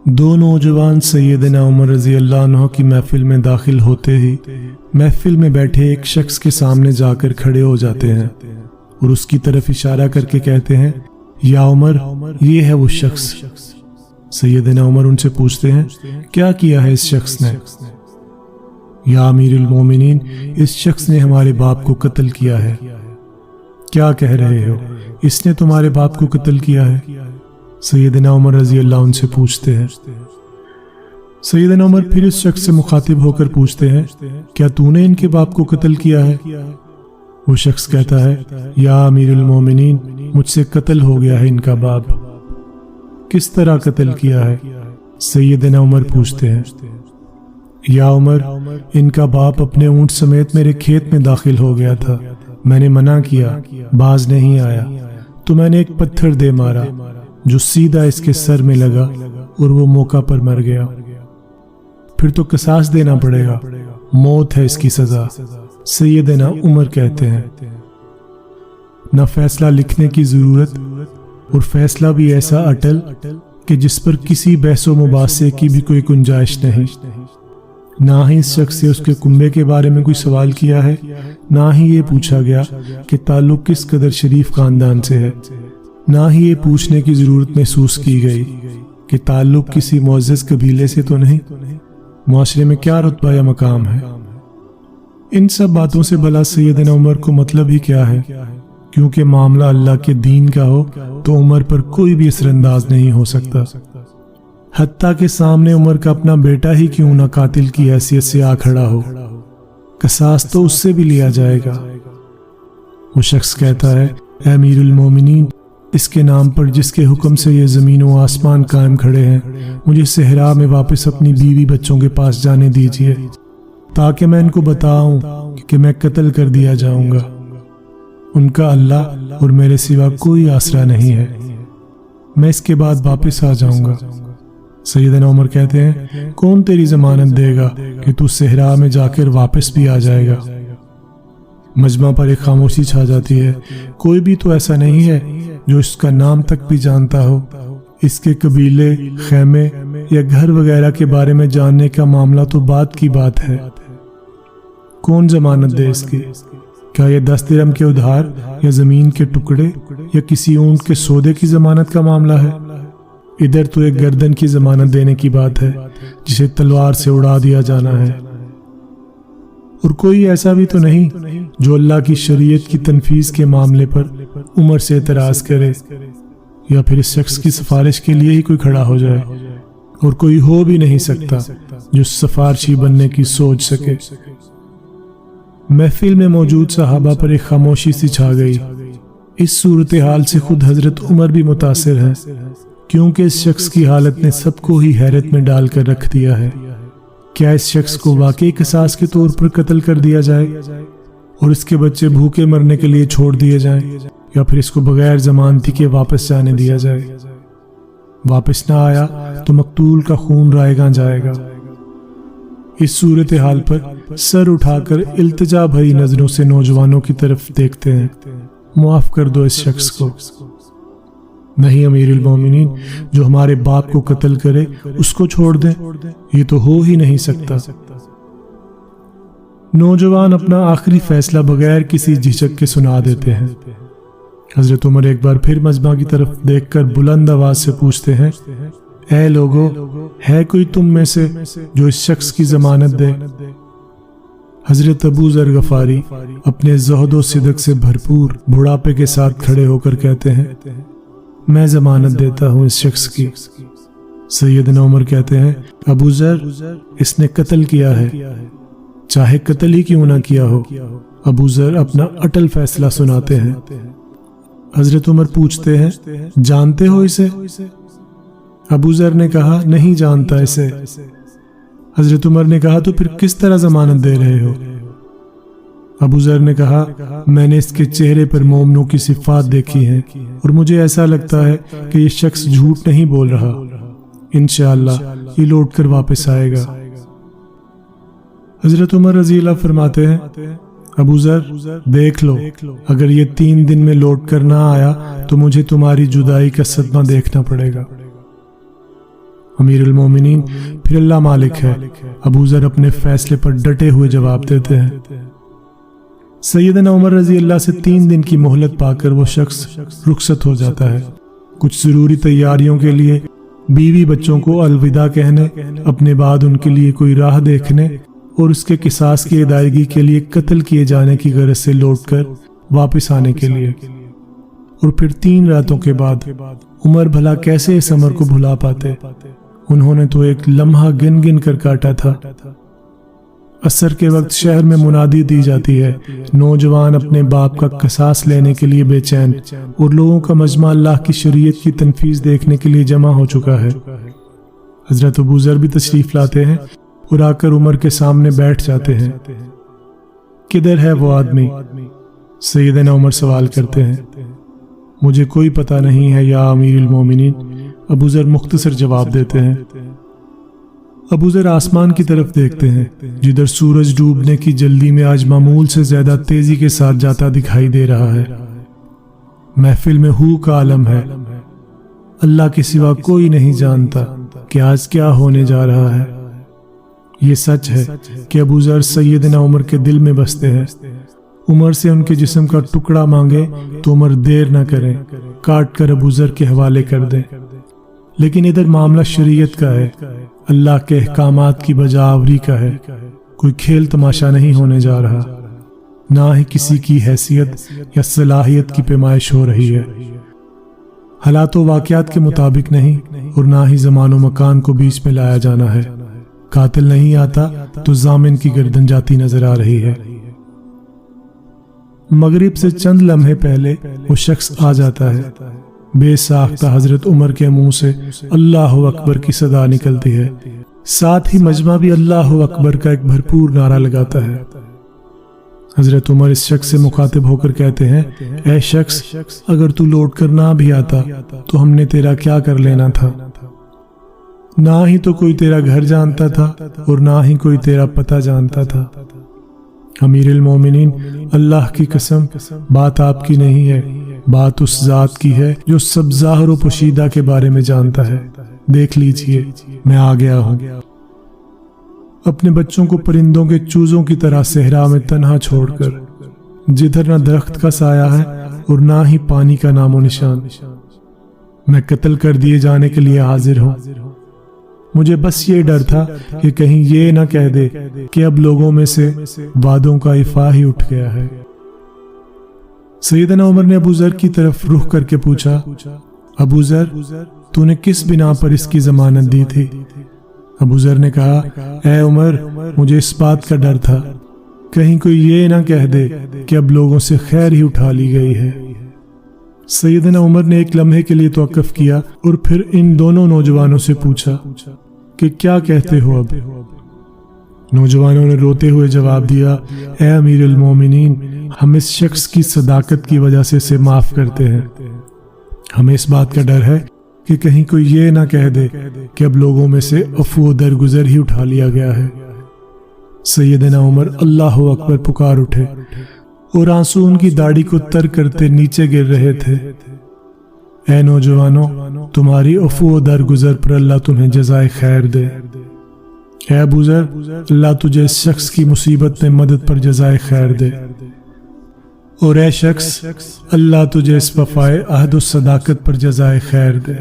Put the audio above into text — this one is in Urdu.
دو نوجوان سیدنا عمر رضی اللہ عنہ کی محفل میں داخل ہوتے ہی محفل میں بیٹھے ایک شخص کے سامنے جا کر کھڑے ہو جاتے ہیں اور اس کی طرف اشارہ کر کے کہتے ہیں، یا عمر، یہ ہے وہ شخص۔ سیدنا عمر ان سے پوچھتے ہیں، کیا کیا ہے اس شخص نے؟ یا امیر المومنین، اس شخص نے ہمارے باپ کو قتل کیا ہے۔ کیا کہہ رہے ہو؟ اس نے تمہارے باپ کو قتل کیا ہے؟ سیدنا عمر رضی اللہ عنہ سے پوچھتے ہیں۔ سیدنا عمر پھر اس شخص سے مخاطب ہو کر پوچھتے ہیں، کیا تو نے ان کے باپ کو قتل کیا ہے؟ وہ شخص کہتا ہے، یا امیر المومنین، مجھ سے قتل ہو گیا ہے ان کا باپ۔ کس طرح قتل کیا ہے؟ سیدنا عمر پوچھتے ہیں۔ یا عمر، ان کا باپ اپنے اونٹ سمیت میرے کھیت میں داخل ہو گیا تھا، میں نے منع کیا، باز نہیں آیا، تو میں نے ایک پتھر دے مارا جو سیدھا اس کے سر میں لگا اور وہ موقع پر مر گیا۔ پھر تو قصاص دینا پڑے گا، موت ہے اس کی سزا۔ سیدنا عمر کہتے ہیں، نہ فیصلہ لکھنے کی ضرورت، اور فیصلہ بھی ایسا اٹل کہ جس پر کسی بحث و مباحثے کی بھی کوئی گنجائش نہیں۔ نہ ہی اس شخص سے اس کے کنبے کے بارے میں کوئی سوال کیا ہے، نہ ہی یہ پوچھا گیا کہ تعلق کس قدر شریف خاندان سے ہے، نہ ہی یہ پوچھنے کی ضرورت محسوس کی گئی کہ تعلق کسی معزز قبیلے سے تو نہیں، معاشرے میں کیا رتبہ یا مقام ہے۔ ان سب باتوں سے بھلا سیدنا عمر کو مطلب ہی کیا ہے؟ کیونکہ معاملہ اللہ کے دین کا ہو تو عمر پر کوئی بھی اثر انداز نہیں ہو سکتا، حتیٰ کہ سامنے عمر کا اپنا بیٹا ہی کیوں نہ قاتل کی حیثیت سے آ کھڑا ہو، قصاص تو اس سے بھی لیا جائے گا۔ وہ شخص کہتا ہے، اے امیر المومنین، اس کے نام پر جس کے حکم سے یہ زمین و آسمان قائم کھڑے ہیں، مجھے صحرا میں واپس اپنی بیوی بچوں کے پاس جانے دیجیے تاکہ میں ان کو بتاؤں کہ میں قتل کر دیا جاؤں گا۔ ان کا اللہ اور میرے سوا کوئی آسرا نہیں ہے، میں اس کے بعد واپس آ جاؤں گا۔ سیدنا عمر کہتے ہیں، کون تیری ضمانت دے گا کہ تو صحرا میں جا کر واپس بھی آ جائے گا؟ مجمع پر ایک خاموشی چھا جاتی ہے۔ کوئی بھی تو ایسا نہیں ہے جو اس کا نام تک بھی جانتا ہو۔ اس کے قبیلے، خیمے یا گھر وغیرہ کے بارے میں جاننے کا معاملہ تو بات کی بات ہے۔ کون ضمانت دے اس کی؟ کیا یہ 10 درہم کے ادھار یا زمین کے ٹکڑے یا کسی اونٹ کے سودے کی ضمانت کا معاملہ ہے؟ ادھر تو ایک گردن کی ضمانت دینے کی بات ہے جسے تلوار سے اڑا دیا جانا ہے۔ اور کوئی ایسا بھی تو نہیں جو اللہ کی شریعت کی تنفیذ کے معاملے پر عمر سے اعتراض کرے، یا پھر اس شخص کی سفارش کے لیے ہی کوئی کھڑا ہو جائے، اور کوئی ہو بھی نہیں سکتا جو سفارشی بننے کی سوچ سکے۔ محفل میں موجود صحابہ پر ایک خاموشی سی چھا گئی۔ اس صورتحال سے خود حضرت عمر بھی متاثر ہیں، کیونکہ اس شخص کی حالت نے سب کو ہی حیرت میں ڈال کر رکھ دیا ہے۔ کیا اس شخص کو واقعی قصاص کے طور پر قتل کر دیا جائے اور اس کے بچے بھوکے مرنے کے لیے چھوڑ دیے جائیں، یا پھر اس کو بغیر ضمانتی کے واپس جانے دیا جائے؟ واپس نہ آیا تو مقتول کا خون رائے گاں جائے گا۔ اس صورتحال پر سر اٹھا کر التجا بھری نظروں سے نوجوانوں کی طرف دیکھتے ہیں، معاف کر دو اس شخص کو۔ نہیں امیر المومنین، جو ہمارے باپ کو قتل کرے اس کو چھوڑ دیں، یہ تو ہو ہی نہیں سکتا۔ نوجوان اپنا آخری فیصلہ بغیر کسی جھجک کے سنا دیتے ہیں۔ حضرت عمر ایک بار پھر مجمع کی طرف دیکھ کر بلند آواز سے پوچھتے ہیں، اے لوگو، ہے کوئی تم میں سے جو اس شخص کی ضمانت دے؟ حضرت ابو ذر غفاری اپنے زہد و صدق سے بھرپور بڑھاپے کے ساتھ کھڑے ہو کر کہتے ہیں، میں ضمانت دیتا ہوں اس شخص کی۔ سیدنا عمر کہتے ہیں، ابو ذر، اس نے قتل کیا ہے، چاہے قتل ہی کیوں نہ کیا ہو۔ ابو ذر اپنا اٹل فیصلہ سناتے ہیں۔ حضرت عمر پوچھتے ہیں، جانتے ہو اسے؟ ابو ذر نے کہا، نہیں جانتا اسے۔ حضرت عمر نے کہا، تو پھر کس طرح ضمانت دے رہے ہو؟ ابو ذر نے کہا، میں نے اس کے چہرے پر مومنوں کی صفات دیکھی ہیں، اور مجھے ایسا لگتا ہے کہ یہ شخص جھوٹ نہیں بول رہا، انشاءاللہ یہ لوٹ کر واپس آئے گا۔ حضرت عمر رضی اللہ فرماتے ہیں، ابو ذر، دیکھ لو، اگر یہ 3 دن میں لوٹ کر نہ آیا تو مجھے تمہاری جدائی کا صدمہ دیکھنا پڑے گا۔ امیر المومنین پھر اللہ مالک ہے۔ ابو ذر اپنے فیصلے پر ڈٹے ہوئے جواب دیتے ہیں۔ سیدنا عمر رضی اللہ سے 3 دن کی مہلت پا کر وہ شخص رخصت ہو جاتا ہے۔ کچھ ضروری تیاریوں کے لیے بیوی بچوں کو الوداع کہنے، اپنے بعد ان کے لیے کوئی راہ دیکھنے اور اس کے قصاص کی ادائیگی کے لیے قتل کیے جانے کی غرض سے لوٹ کر واپس آنے کے لیے۔ اور پھر 3 راتوں کے بعد عمر بھلا کیسے اس امر کو بھلا پاتے؟ انہوں نے تو ایک لمحہ گن گن کر کاٹا تھا۔ عصر کے وقت شہر میں منادی دی جاتی ہے، نوجوان اپنے باپ کا قصاص لینے کے لیے بے چین، اور لوگوں کا مجمع اللہ کی شریعت کی تنفیذ دیکھنے کے لیے جمع ہو چکا ہے۔ حضرت ابو ذر بھی تشریف لاتے ہیں اور آ کر عمر کے سامنے بیٹھ جاتے ہیں۔ کدھر ہے وہ آدمی؟ سیدنا عمر سوال کرتے ہیں۔ مجھے کوئی پتہ نہیں ہے یا امیر المومنین، ابو ذر مختصر جواب دیتے ہیں۔ ابو ذر آسمان کی طرف دیکھتے ہیں، جدھر سورج ڈوبنے کی جلدی میں آج معمول سے زیادہ تیزی کے ساتھ جاتا دکھائی دے رہا ہے۔ محفل میں ہو کا عالم ہے، اللہ کے سوا کوئی نہیں جانتا کہ آج کیا ہونے جا رہا ہے۔ یہ سچ ہے کہ ابو ذر سیدنا عمر کے دل میں بستے ہیں۔ عمر سے ان کے جسم کا ٹکڑا مانگے تو عمر دیر نہ کریں، کاٹ کر ابو ذر کے حوالے کر دیں۔ لیکن ادھر معاملہ شریعت کا ہے، اللہ کے احکامات کی بجاوری کا ہے۔ کوئی کھیل تماشا نہیں ہونے جا رہا، نہ ہی کسی کی حیثیت یا صلاحیت کی پیمائش ہو رہی ہے۔ حالات و واقعات کے مطابق نہیں، اور نہ ہی زمان و مکان کو بیچ میں لایا جانا ہے۔ قاتل نہیں آتا تو ضامن کی گردن جاتی نظر آ رہی ہے۔ مغرب سے چند لمحے پہلے وہ شخص آ جاتا ہے۔ بے ساختہ حضرت عمر کے منہ سے اللہ اکبر کی صدا نکلتی ہے، ساتھ ہی مجمع بھی اللہ اکبر کا ایک بھرپور نعرہ لگاتا ہے۔ حضرت عمر اس شخص سے مخاطب ہو کر کہتے ہیں، اے شخص، اگر تو لوٹ کر نہ بھی آتا تو ہم نے تیرا کیا کر لینا تھا؟ نہ ہی تو کوئی تیرا گھر جانتا تھا اور نہ ہی کوئی تیرا پتہ جانتا تھا۔ امیر المومنین، اللہ کی قسم، بات آپ کی نہیں ہے، بات اس ذات کی ہے جو سب ظاہر و پوشیدہ کے بارے میں جانتا ہے۔ دیکھ لیجئے، میں آ گیا ہوں۔ اپنے بچوں کو پرندوں کے چوزوں کی طرح صحرا میں تنہا چھوڑ کر، جدھر نہ درخت کا سایہ ہے اور نہ ہی پانی کا نام و نشان، میں قتل کر دیے جانے کے لیے حاضر ہوں۔ مجھے بس یہ ڈر تھا کہ کہیں یہ نہ کہہ دے کہ اب لوگوں میں سے وعدوں کا افاہ ہی اٹھ گیا ہے۔ سیدنا عمر نے ابو ذر کی طرف رخ کر کے پوچھا، ابو ذر، تو نے کس بنا پر اس کی ضمانت دی تھی؟ ابو ذر نے کہا، اے عمر، مجھے اس بات کا ڈر تھا کہیں کوئی یہ نہ کہہ دے کہ اب لوگوں سے خیر ہی اٹھا لی گئی ہے۔ سیدنا عمر نے ایک لمحے کے لیے توقف کیا اور پھر ان دونوں نوجوانوں سے پوچھا کہ کیا کہتے ہو اب؟ نوجوانوں نے روتے ہوئے جواب دیا، اے امیر المومنین، ہم اس شخص کی صداقت کی وجہ سے اسے معاف کرتے ہیں۔ ہمیں اس بات کا ڈر ہے کہ کہیں کوئی یہ نہ کہہ دے کہ اب لوگوں میں سے عفو و درگزر ہی اٹھا لیا گیا ہے۔ سیدنا عمر اللہ اکبر پکار اٹھے اور آنسو ان کی داڑھی کو تر کرتے نیچے گر رہے تھے۔ اے نوجوانوں، تمہاری عفو و درگزر پر اللہ تمہیں جزائے خیر دے۔ اے ابو ذر، اللہ تجھے اس شخص کی مصیبت میں مدد پر جزائے خیر دے، اور اے شخص، اللہ تجھے اس وفائے عہد و صداقت پر جزائے خیر دے۔